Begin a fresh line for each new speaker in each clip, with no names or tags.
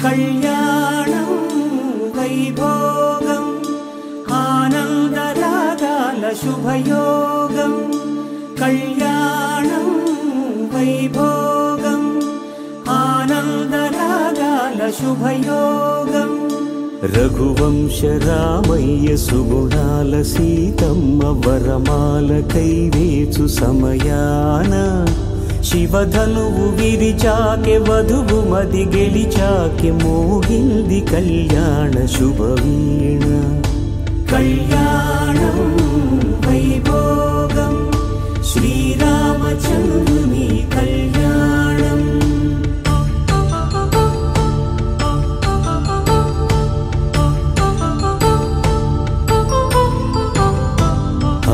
కళ్యాణం వైభోగం ఆనందరాగాల శుభయోగం కళ్యాణం వైభోగం ఆనందరాగాల శుభయోగం రఘువంశ రామయ్య సుగుణాల సీతమ్మ వరమాల కైవేచు సమయాన శివధనువు విరిచాకె వధువు మది గెలిచాకె మోగింది కళ్యాణ శుభవీణ కళ్యాణం వైభోగం శ్రీరామచంద్రుని కళ్యాణం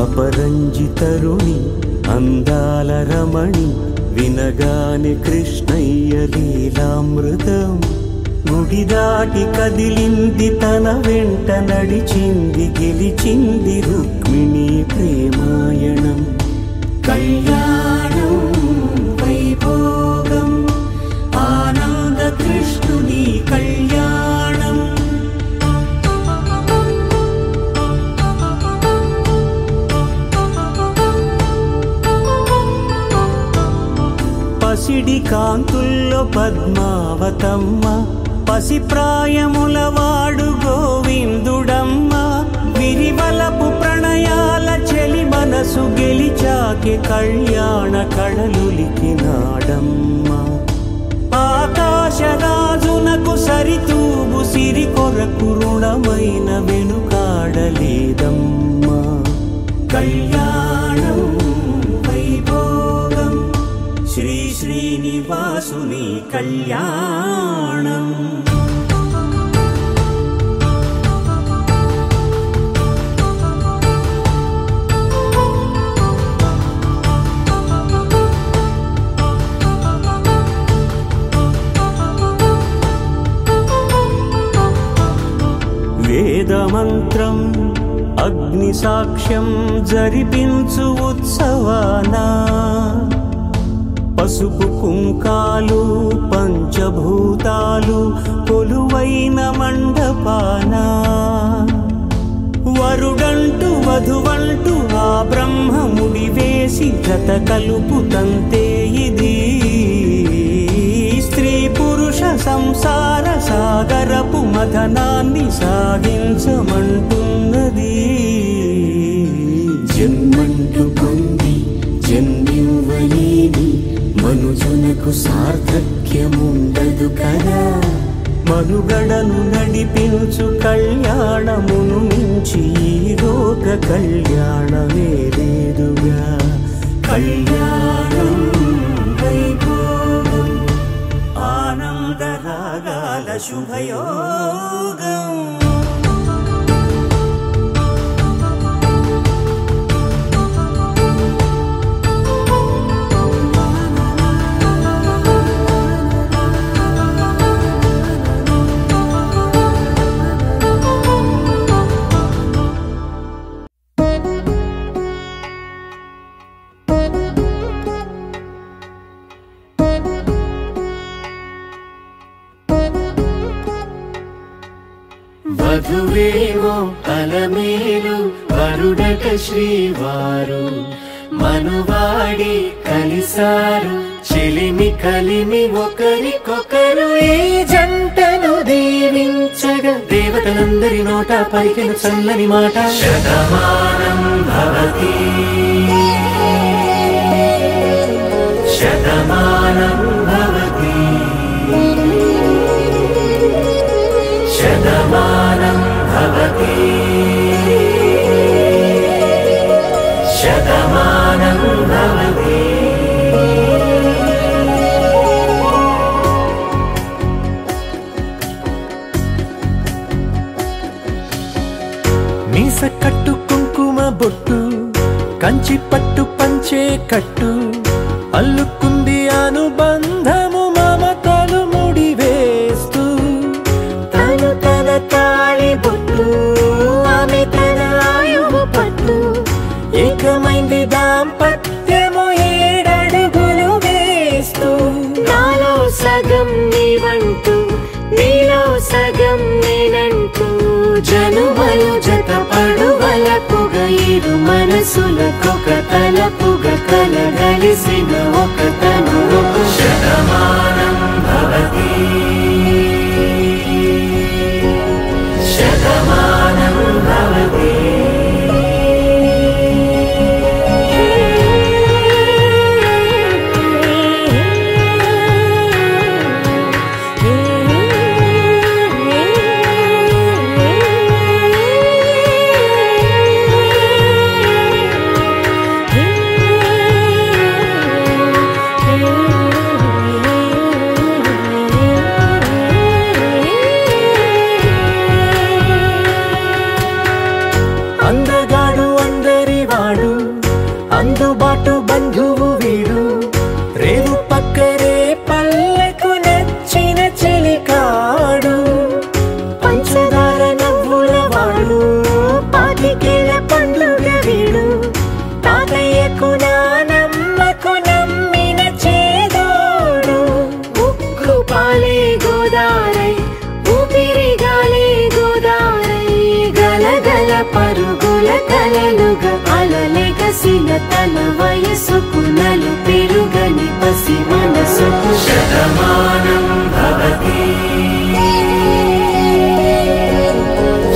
అపరంజి తరుణి అందాల రమణి వినగానే కృష్ణయ్య లీలామృతం గుడి దాటి కదిలింది తన వెంట నడిచింది గెలిచింది రుక్మిణి ప్రేమాయణం కళ్యాణం వైభోగం ఆనంద కృష్ణుని కళ్యాణం పసిడి కాంతుల్లో పద్మావతమ్మ పసిప్రాయముల వాడు గోవిందుడమ్మ విరివలపు ప్రణయాల చెలి మనసు గెలిచాకె కళ్యాణ కళలులికినాడమ్మ ఆకాశరాజునకు సరితూగు సిరి కొరకు రుణమైన వెనుకాడలేదమ్మ కళ్యాణం వైభోగం శ్రీ శ్రీనివాసుని కళ్యాణం వేదమంత్రం అగ్ని సాక్ష్యం జరిపించు ఉత్సవానా పసుపు కుంకాలు పంచభూతాలు కొలువైన మండపాన వరుడంటూ వధువంటూ ఆ బ్రహ్మముడి వేసి జత కలుపుతంతే ఇది స్త్రీ పురుష సంసార సాగరపు మథనాన్ని సాగించమంటున్నది జన్మంటూ పొంది జన్మివ్వలేని మనుజునకు సార్థక్యముండదు కదా మనుగడను నడిపించు కళ్యాణమును మించి ఈ లోక కళ్యాణమే లేదుగా కళ్యాణం వైభోగం ఆనందరాగాల శుభయోగం
వధువేమో అలమేలు వరుడట శ్రీవారు మనువాడి కలిసారు చెలిమి కలిమి ఒకరికొకరు ఈ జంటను దీవించగా దేవతలందరి నోట పలికిన చల్లని మాట శతమానం భవతి శతమానం భవతి శతమానం భవతి శతమానం భవతి
మీస కట్టు కుంకుమ బొట్టు కంచి పట్టు పంచే కట్టు అల్లుకుంది అనుబంధము మమతలు ముడివేస్తూ
తను తన తాళి బొట్టు ఆమె తన ఆయువు పట్టు ఏకమైంది దాంపత్యము 7 అడుగులు వేస్తూ నాలో సగం నీవంటూ నీలో జనుమలు జతపడువల పుగ ఇరు మనసులకొక తలపుగ కలగలిసిన ఒక తనువు శతమానం భవతి శతమానం భవతి అందగాడు అందరివాడు అందుబాటు బంధువు వీడు రేవు పక్కరే పల్లెకు నచ్చిన చెలికాడు పంచదార నవ్వుల వాడు పాతికేల పండుగ వీడు తాతయ్యకు నానమ్మకు నమ్మిన చేదోడు ఉక్కు పాలే గోదారై ఊపిరిగాలే గోదారై గలగల పరుగుల కలలుగా అలలెగసిన తన వయసుకు నలు పెరుగని పసి మనసుకు శతమానం భవతి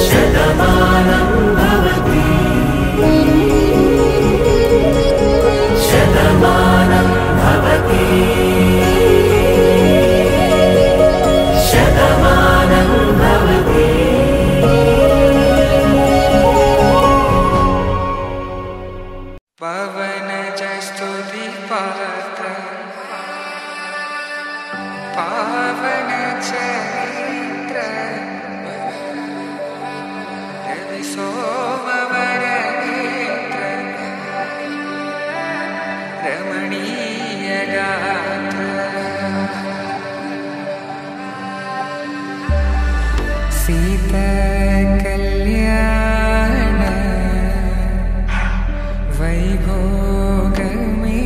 శతమానం భవతి శతమానం భవతి శతమానం భవతి
పవన జస్తుతి పాత్ర పావన చరిత్ర రవి సోమవర నేత్ర రమణీయ గాత్ర సీత కళ్యాణ వైభోగమే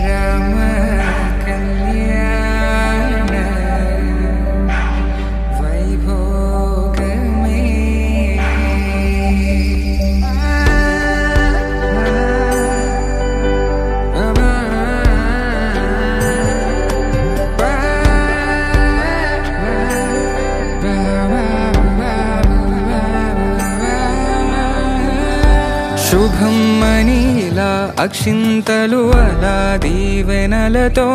రామ కళ్యాణ వైభోగమే శుభం మనీలా అక్షింతలు అలా దీవెనలతో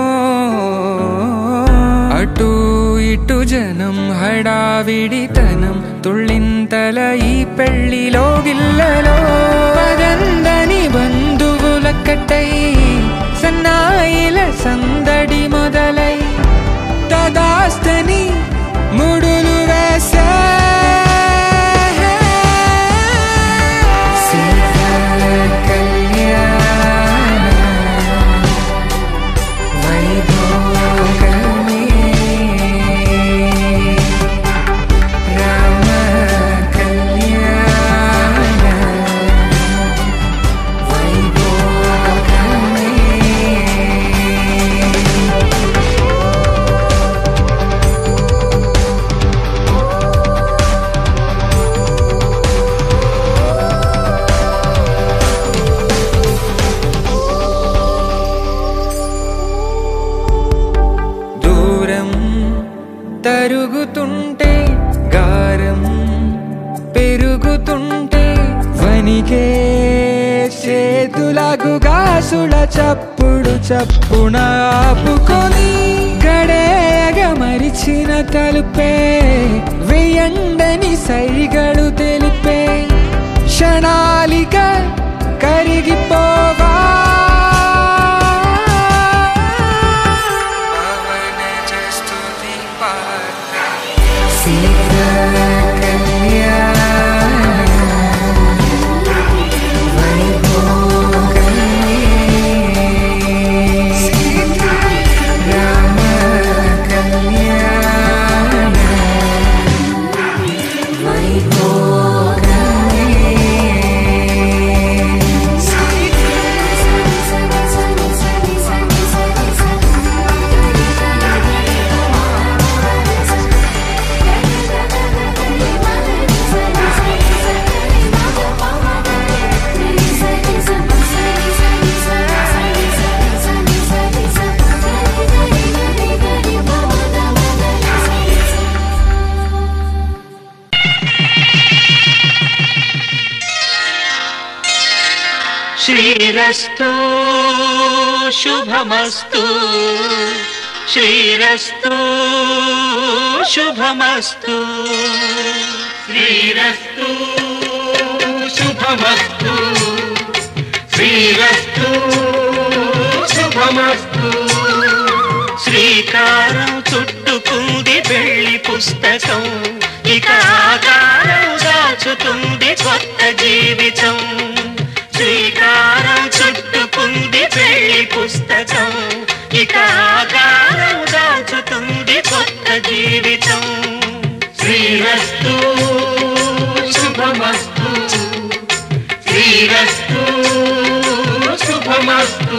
అటు ఇటు జనం హడావిడితనం తుళ్ళింతల ఈ పెళ్లిలో గిల్లలో పదందని బంధువుల కట్టై సన్నాయిల సందడి మొదలై తదాస్తని ముడులు వేసే తరుగుతుంటే గారం పెరుగుతుంటే వనికే చేతులకు గాసుల చప్పుడు చప్పున ఆపుకొని గడేగ మరిచిన తలుపే వెయ్యండని సైగడు తెలిపే క్షణాలిక కరిగిపోవా
శ్రీరస్తు శుభమస్తు శ్రీరస్తు శుభమస్తు శ్రీరస్తు శుభమస్తు శ్రీరస్తు శుభమస్తు శ్రీకారం చుట్టుకుంది పెళ్లి పుస్తకం ఇక ఆకారం దాచుతుంది కొత్త జీవితం శ్రీకారం చుట్టుకుంది పెళ్లి పుస్తకం ఇక ఆకారం దాచుతుంది కొత్త జీవితం శ్రీరస్తు శుభమస్తు శ్రీరస్తు శుభమస్తు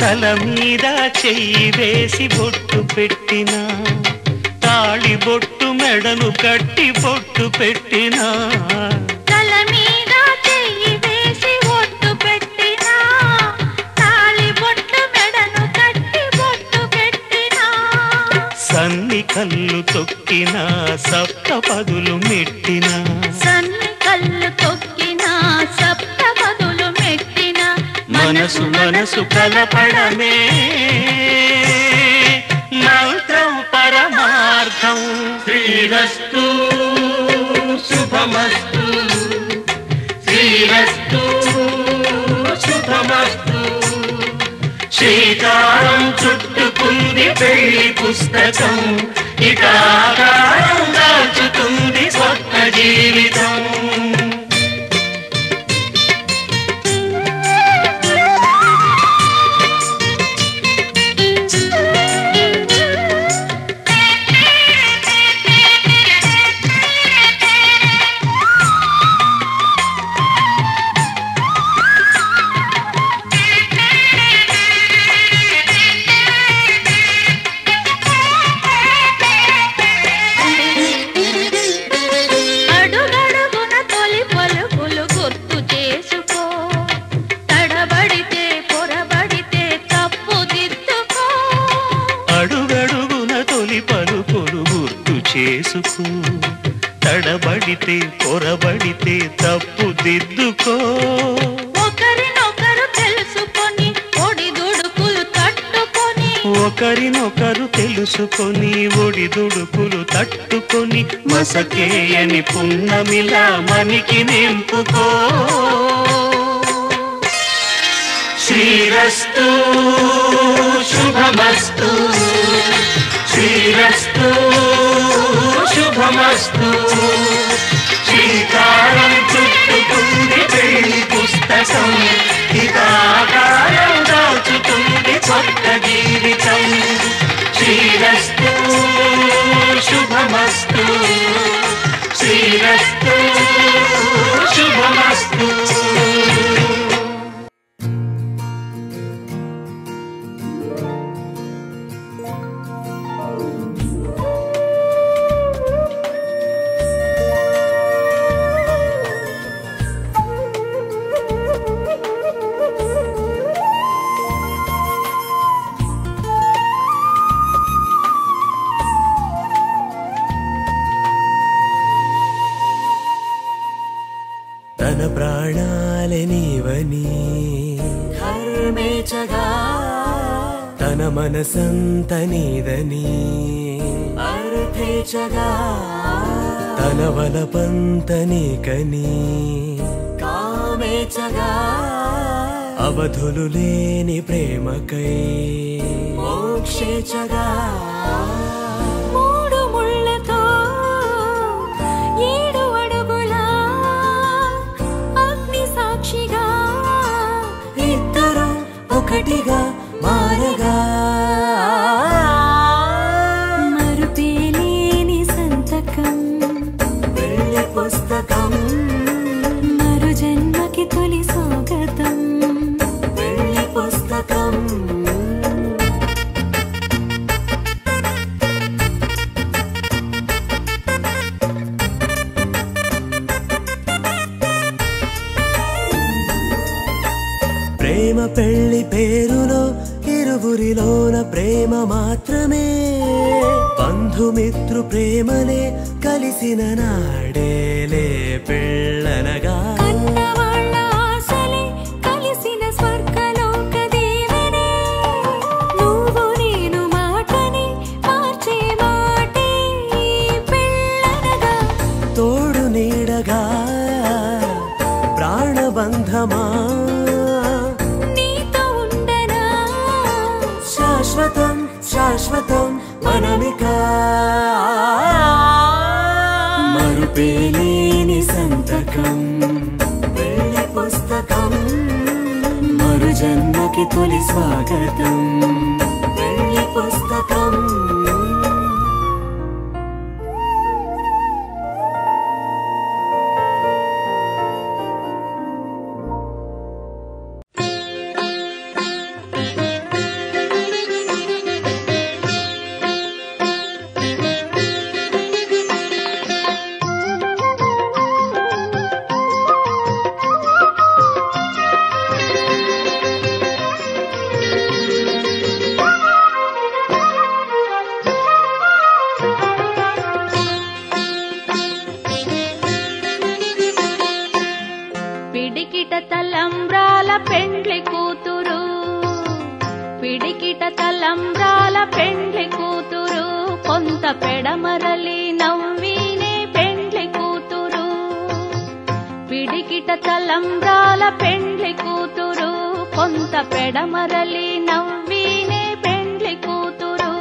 తల మీద చెయ్యి వేసి బొట్టు పెట్టినా తాళి బొట్టు మెడను కట్టి బొట్టు పెట్టినా
తల మీద చెయ్యి వేసి బొట్టు పెట్టినా తాళి బొట్టు మెడను కట్టి బొట్టు పెట్టినా
సన్ని కళ్ళు తొక్కినా సప్త పదులు మెట్టినా
సన్ని కళ్ళు తొక్కినా సప్త పదులు మెట్టినా
మనసు మనసు కలపడమే మంత్రం పరమార్థం శ్రీరస్తు శుభమస్తు శ్రీరస్తు శుభమస్తు శ్రీకారం చుట్టుకుంది పెళ్లి పుస్తకం ఇక ఆకారం దాచుతుంది కొత్త జీవితం తడబడితే పొరబడితే తప్పు దిద్దుకో
ఒకరినొకరు తెలుసుకొని ఒడిదుడుకులు తట్టుకొని
ఒకరినొకరు తెలుసుకొని ఒడిదుడుకులు తట్టుకొని మసకేయని పున్నమిలా మనికి నింపుకో శ్రీరస్తు శుభమస్తు శ్రీరస్తు శుభమస్తు శ్రీకారం చుట్టుకుంది పెళ్లి పుస్తకం ఇక ఆకారం దాచుతుంది కొత్త జీవితం శ్రీరస్తు శుభమస్తు శ్రీరస్తు శుభమస్తు తన ప్రాణాలే నీవని
ధర్మేచగా
తన మనసంత నీదని
అర్థేచగా
తన వలపంత నీకని
కామేచగా
అవధులు లేని ప్రేమకై
మోక్షేచగా
మూడు ముళ్ళతో 7 అడుగుల అగ్ని సాక్షిగా
ఇద్దరు ఒకటిగా మారగా
మరుపేలేని సంతకం
పెళ్లి పుస్తకం
మరు జన్మకి తొలి స్వాగతం
పెళ్లి పుస్తకం
బంధమే బంధుమిత్రు ప్రేమలే కలిసిన నాడేలే పెళ్ళనగా
కన్నవాళ్ళ ఆశలే కలిసిన స్వర్గలోక దీవెనే నువ్వు నేను మాటని మార్చే మాటే పెళ్ళనగా
తోడు నీడగా ప్రాణబంధమా
నీతో ఉండనా
శాశ్వతం శాశ్వతం మనమిక మరుపేలేని సంతకం
పెళ్లి పుస్తకం
మరు జన్మకి తొలి స్వాగతం
పెళ్లి పుస్తకం
పిడికిట తలంబ్రాల పెండ్లి కూతురు పిడికిట తలంబ్రాల పెండ్లి కూతురు కొంత పెడమరలి నవ్వినే పెండ్లి కూతురు పిడికిట తలంబ్రాల పెండ్లి కూతురు కొంత పెడమరలి నవ్వినే పెండ్లి కూతురు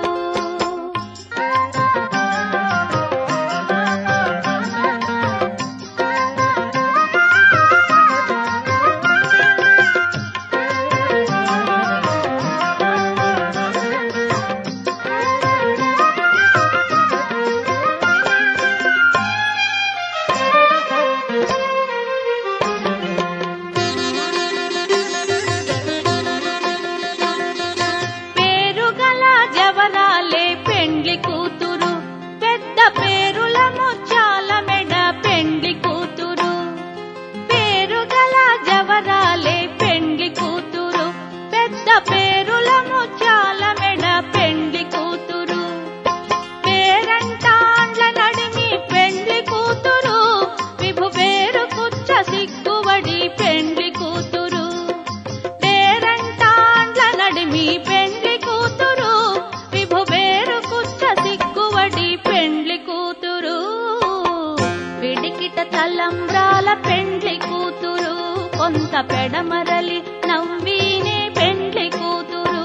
తలంబ్రాల పెండ్లి కూతురు కొంత పెడమరలి నవ్వినే పెండ్లి కూతురు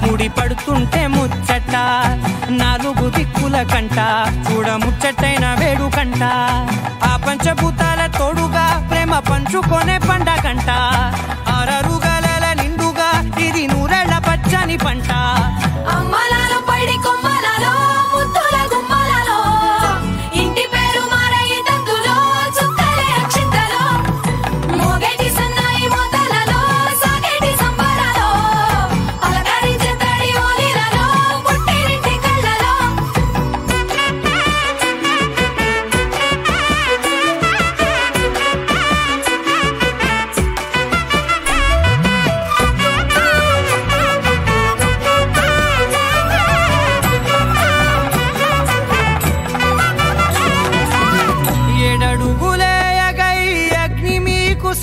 ముడి పడుతుంటే ముచ్చట నాలుగు దిక్కుల కంట చూడ ముచ్చటైన వేడు కంట ఆ పంచభూతాల తోడుగా ప్రేమ పంచుకొనే పండగంట ఆరరుగల నిండుగా ఇది నూరెళ్ళ పచ్చని పంట
అమ్మలాలో పడి కొమ్మలలో ముద్దుల గుమ్మలలో ఇంటి పేరు మారయి తందులో చుక్కలే అక్షింతలో మోగేటి సన్నాయి మోతలలో సాగేటి సంబరాలో అలకరించే తడి ఓలిలలో పుట్టినింటి కళ్ళలో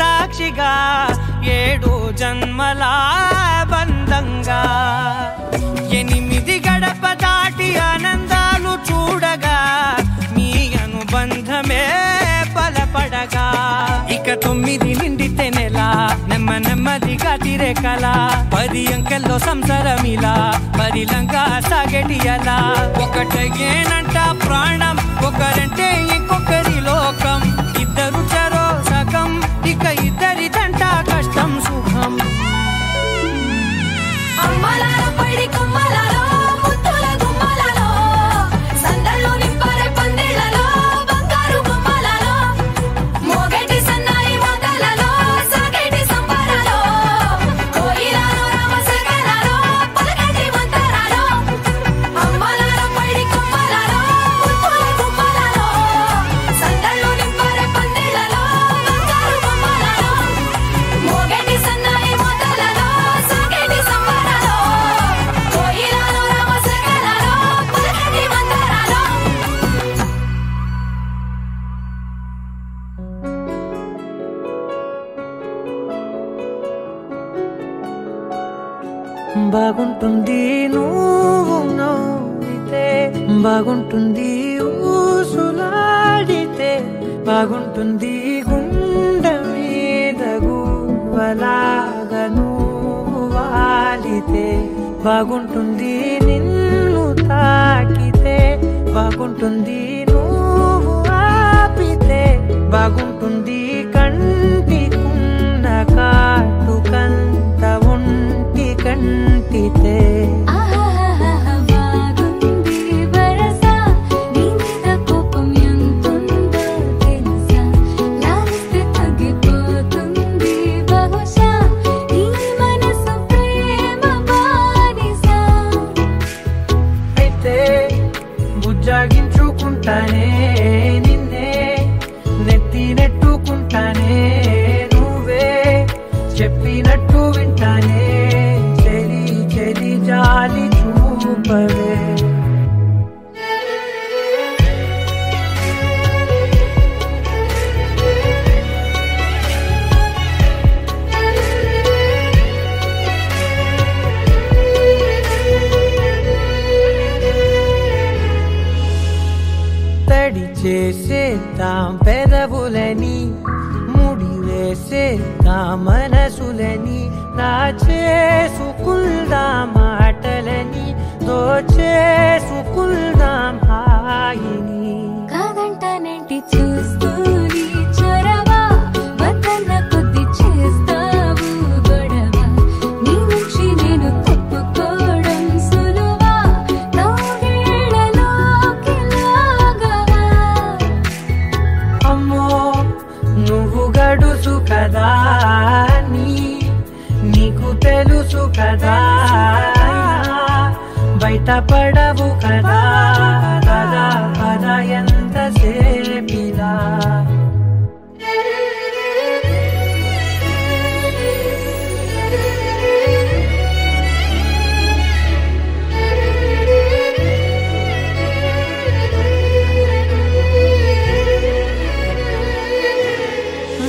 సాక్షిగా 7 జన్మల బంధంగా 8 గడప దాటి ఆనందాలు చూడగా మీ అనుబంధమే బలపడగా ఇక 9 నిండితే నెల నెమ్మదిగా తిరే కల 10 అంకెల్లో సంసారమిలా పరిలంగా సాగేటి అలా ఒకటేనంట ప్రాణం ఒకరంటే ఇంకొకరి లోకం ఇద్దరు చరో సగం ఇక ఇద్దరిదంట కష్టం సుఖం
అమ్మలాలో పడి కొమ్మలలో ముద్దుల గుమ్మలలో సందల్లో నింపరే పందిళ్ళలో బంగారు గుమ్మలలో మోగేటి సన్నాయి మోతలలో సాగేటి సంబరాలో కోయిలలో రామసగలలో పలకటి మంతరాలో అమ్మలాలో పడి కొమ్మలలో
బాగుంటుంది నువ్వు నవ్వితే, బాగుంటుంది ఊసులాడితే, బాగుంటుంది గుండె మీద గువ్వలాగా నువ్వు వాలితే, బాగుంటుంది నిన్ను తాకితే, బాగుంటుంది నువ్వు ఆపితే, బాగుంటుంది కంటికున్న కాటుకంత ఒంటి కంటితే. బుజ్జాగించుకుంటానే నిన్నే, నెత్తి నెట్టుకుంటానే, నువ్వే చెప్పినట్టు వింటానే, చెలి చెలి జాలి చూపవే. తడి చేసేద్దాం పెదవులని, ముడి వేసేద్దాం మనసులని, నా చేసుకుందాం మాటలని, దోచేసుకుందాం హాయిని.
కాదంటానంటి చూస్తూని చొరవా, వద్దన్న కొద్ది చేస్తావు గొడవ, నీ నుంచి నేను తప్పుకోవడం సులువా, నవ్వేళ్ళలోకి లాగవా.
అమ్మో నువ్వు గడుసు కదా, నీకు తెలుసు కదా, బయట పడవు కదా, కదా పద ఎంత సేపిలా.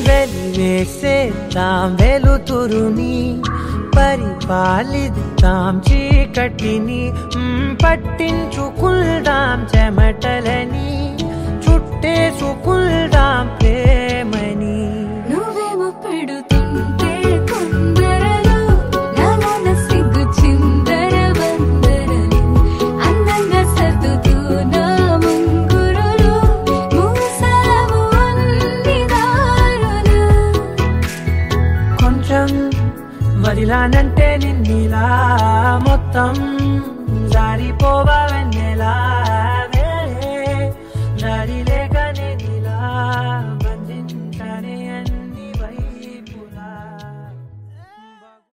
వెలివేసేద్దాం వెలుతురుని, పరిపాలిద్దాం చీకటిని, పట్టించుకుందాం చెమటలని, చుట్టేసుకుందాం ప్రేమని.
నువ్వేమో పెడుతుంటే కొందరలు, నాలోన సిగ్గు చిందర వందరలు, అందంగా సర్దుతూ నా ముంగురులు, మూసావు అన్ని దారులు.
కొంచెం వదిలానంటే నిన్నిలా, మొత్తం జారిపోవా వెన్నెలా, దారి లేక నేనిలా